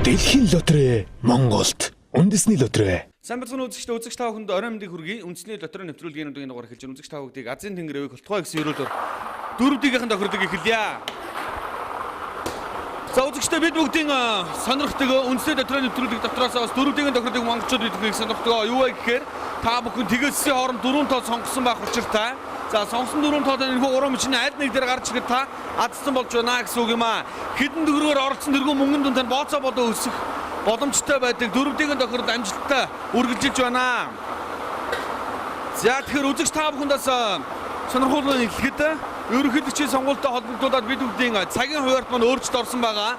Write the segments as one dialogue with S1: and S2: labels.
S1: Дэлхийн лотерей Монголд үндэсний лотерей.
S2: Сайн бацхан үзэгч та бүхэнд орой мэндийг хүргэе. Үндэсний лотерей нэвтрүүлгийн үеийн дугаар эхэлж байна. Үзэгч та бүхдийг Азийн тэнгэр өвөг холтгой гэсэн өрөөлөөр дөрөвдөгийнхэн тохиолдлыг эхэлье. За үзэгчдээ бид бүгдийн сонирхдаг үндэсний лотерей нэвтрүүлэг дотроос бас дөрөвдөгийн тохиолдлыг монголчууд бидгийг сонирхдаг. Юу вэ гэхээр та бүхэн тэгээсийн хооронд дөрвөн тоо сонгосон байх учиртай. За сонгосон дөрвөн тоодоо энэхүү уран мөчний аль нэг дээр гарч ирэхэд та азсан болж байна гэсэн үг юм аа. Хэдэн төгрөгөөр оролцсон тэргүй мөнгөнд дүн тань бооцоо болоо өсөх боломжтой байдаг дөрөвдөгийн тохиолдолд амжилттай үргэлжилж байна. За тэгэхээр үзэгч та бүхэндээс сонирхолтой хэлэхэд ерөнхийлөгчийн сонгуультай холбогдуулаад бид бүгдийн цагийн хуваарьт маань өөрчлөлт орсон байгаа.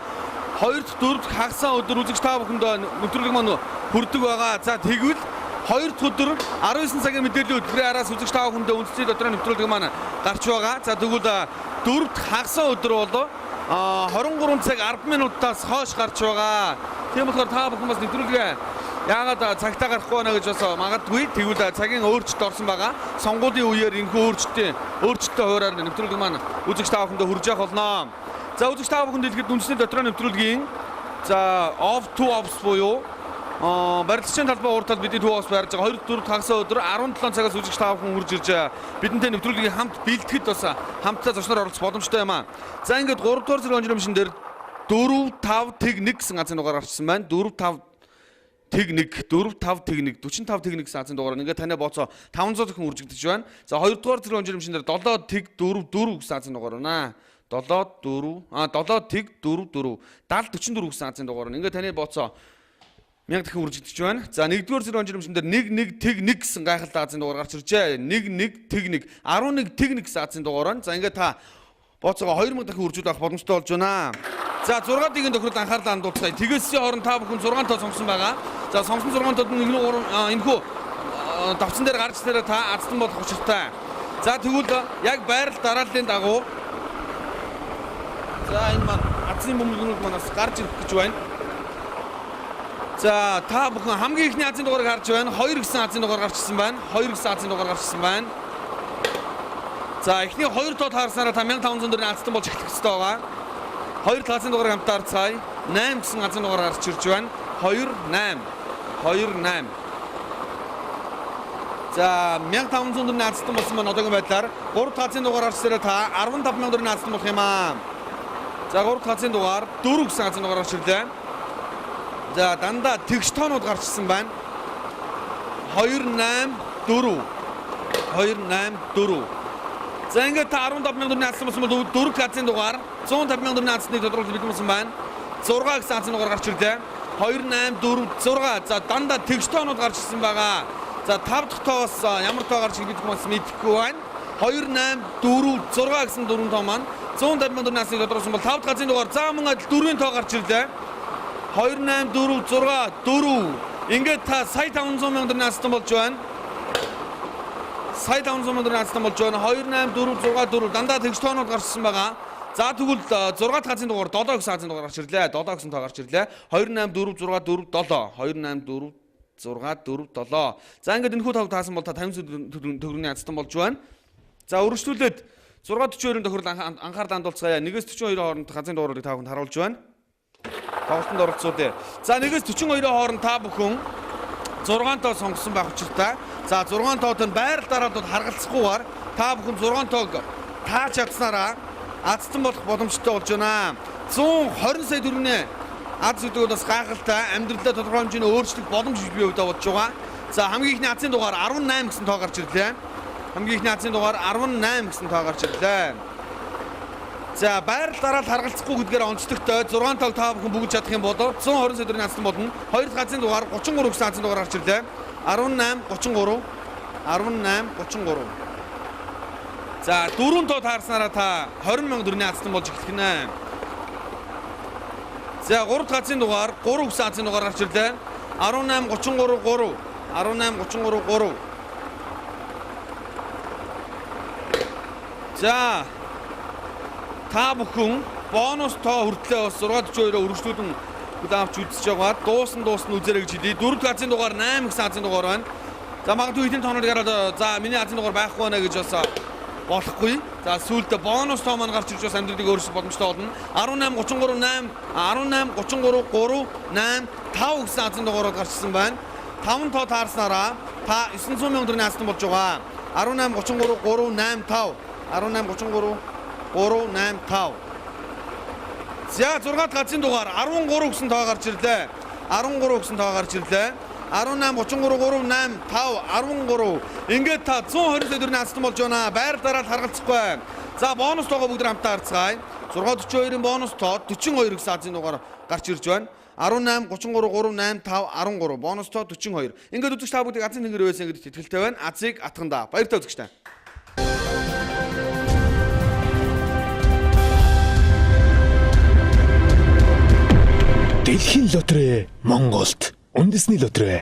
S2: 2-р 4-р хагасаа өдөр үзэгч та бүхэнд нэвтрүүлэг маань хүрдэг байгаа. За тэгвэл 2 дахь өдөр 19 цагийн мэдээллийн хөтөлбөрийн араас үзэгч та бүхэндээ үндэсний лотерей нэвтрүүлэг маань гарч байгаа. За тэгвэл 4 дахь хагасаа өдөр бол 23 цаг 10 минутаас хойш гарч байгаа. Тийм болохоор та бүхэн бас нэвтрүүлгээ яагаад цагтаа гарахгүй байна гэж бас магадгүй. Тэгвэл цагийн өөрчлөлт орсон байгаа. Сонгуулийн үеэр энэхүү өөрчлөлттэй хуваараар нэвтрүүлэг маань үзэгч та бүхэндээ хүрж явах болно. За үзэгч та бүхэнд хэлэхэд үндэсний лотерей нэвтрүүлгийн за off to ops буюу барилгын талбай уртад бидний төв ус барьж байгаа 2-4 хагасаа өдөр 17 цагаас үзэгч та бүхэн хурж ирж бидэнтэй нэвтрүүлгийг хамт бэлтгэхэд бас хамтдаа зочноор оролцох боломжтой юм аа. За ингээд 3 дугаар зэрэг онжиромшин дээр 4-5-1 гэсэн азийн дугаар гарчсан байна. 4-5-1 4-5-1 45-1 гэсэн азийн дугаар ингээд танай бооцоо 500 хүн үржигдэж байна. За 2 дугаар зэрэг онжиромшин дээр 7-4-4 гэсэн азийн дугаар байна. 7-4-4 70-44 гэсэн азийн дугаар. Ингээд таны бооцоо 1000 дахин үржигдэж байна. За 1-р зэрэг онжиромшин дээр 1-1-1 гэсэн гайхалтай азийн дугаар гарч иржээ. 1-1-1 11-1 гэсэн азийн дугаар байна. За ингээд та бооцоогоо 2000 дахин үржүүлэх боломжтой болж байна. За 6 дгийн тохиолдолд анхаарлаа хандуулцгаая. Тэгээсийн хооронд та бүхэн 6 тоо сонгосон байгаа. За сонгосон 6 тоод энэхүү давцсан дээр гарч ирээ та азтан болох учиртай. За тэгвэл яг байрал дарааллын дагуу за энэ маань азийн бөмбөлгүүд манаас гарч ирэх гэж байна. За та бүхэн хамгийн ихний азийн дугаарыг харж байна. 2 гэсэн азийн дугаар гарчсан байна. 2 гэсэн азийн дугаар гарчсан байна. За эхний 2 тоо таарснараа та 1500 төгрөгийн азтан болж эхлэх хэрэгтэй байгаа. 2 азийн дугаарыг хамтаар цаая. 8 гэсэн азийн дугаар гарч ирж байна. 28. За 1500 төгрөгийн азтан болсон маань одоогийн байдлаар 3 азийн дугаар гарчсараа та 15000 төгрөгийн азтан болох юм аа. За 3 азийн дугаар 4 гэсэн азийн дугаар гарч ирлээ. За дандаа тэгш тоонууд гарчсан байна. 284. За ингээд та 15000 төгрөгийн азтан болсон бол 4 азийн дугаар 150000 төгрөгийн азтныг тодорхойлж бэлдсэн байна. 6 гэсэн азийн дугаар гарч ирлээ. 284 6. За дандаа тэгш тоонууд гарчсан байгаа. За 5 дахь тоос ямар тоо гарч ирэх гэдгийг мэдэхгүй байна. 284 6 гэсэн 4 тоо маань 150000 төгрөгийн азтныг тодорхойлсон бол 5 дахь азийн дугаар за мөн адил 4-ийн тоо гарч ирлээ. 284 4. Ингээд та сая 500,000 төгрөгийн азтан болж байна. Сая 500,000 төгрөгийн азтан болж байна. 284 6 4 дандаа тэгш тоонууд гарчсан байгаа. За тэгвэл 6 дахь азийн дугаар 7 гэсэн азийн дугаар гарч ирлээ. 7 гэсэн тоо гарч ирлээ. 284 6 4 7. 284 6 4 7. За ингээд энэхүү тав таасан бол та 50 төгрөгийн азтан болж байна. За үргэлжлүүлээд 642-ын тохиолдолд анхаарлаа хандуулцгаая. 1-42 хооронд азийн дугаарыг та бүхэнд харуулж байна. Тоглолтод оролцоодээ. За 1-42-ийн хооронд та бүхэн 6 тоо сонгосон байх учиртай. За 6 тоод нь байрал дараад бол харгалзахгүйгээр та бүхэн 6 тоог тааж чадсараа азтан болох боломжтой болж байна. 120 сая төгрөгийн аз гэдэг бол бас гайхалтай амьдралдаа тодорхой хэмжээний өөрчлөлт боломж бий удаа болж байгаа. За хамгийн ихний азийн дугаар 18 гэсэн тоо гарч ирлээ. Хамгийн ихний азийн дугаар 18 гэсэн тоо гарч ирлээ. За байрал дараал харгалзахгүй гэдгээр онцлогтой 6 тог та бүхэн бүгд чадах юм бол 120 сая төгрөгийн азтан болно. 2 дахь азийн дугаар 33 гэсэн азийн дугаар гарч ирлээ. 18 33. За 4 тоо таарснараа та 20,000 төгрөгийн азтан болж эхлэх нэ. За 3 дахь азийн дугаар 3 гэсэн азийн дугаар гарч ирлээ. 18 33 3. За та бүхэн бонус тоо хүртлээ бас 642-оо үргэлжлүүлэн авч үзэж байгаа. Дуусна үзээрэй гэж хэлье. 4 дахь азийн дугаар 8 гэсэн азийн дугаар байна. За магадгүй хэдийн тоонуудыг хараад за миний азийн дугаар байхгүй байна гэж бас болохгүй. За сүүлдээ бонус тоо маань гарч ирж бас амьдралыг өөрчлөх боломжтой болно. 18 33 8 18 33 3 8 5 гэсэн азын дугаараар гарчсан байна. 5 тоо таарснараа та 900 сая төгрөгийн астан болж байгаа. 18 33 3 8 5 18 33 3 8 5. За 6 газрын дугаар 13 гэсэн тоо гарч ирлээ. 13 гэсэн тоо гарч ирлээ. 18 33 3 8 5 13. Ингээд та 120 сая төгрөгийн астан болж байна. Байр дараал харгалзахгүй. За бонус тоогоо бүгд хамтаа харцгаая. 642-ийн бонус тоо 42 гэсэн азын дугаар гарч ирж байна. 18 33 3 8 5 13 бонус тоо 42. Ингээд үзэгч та бүгдийг азын тэнгэр байсан гэдэгт итгэлтэй байна. Азыг атгандаа. Баяртай үзэгчтэй.
S1: Дэлхийн лотерей Монголд үндэсний лотерей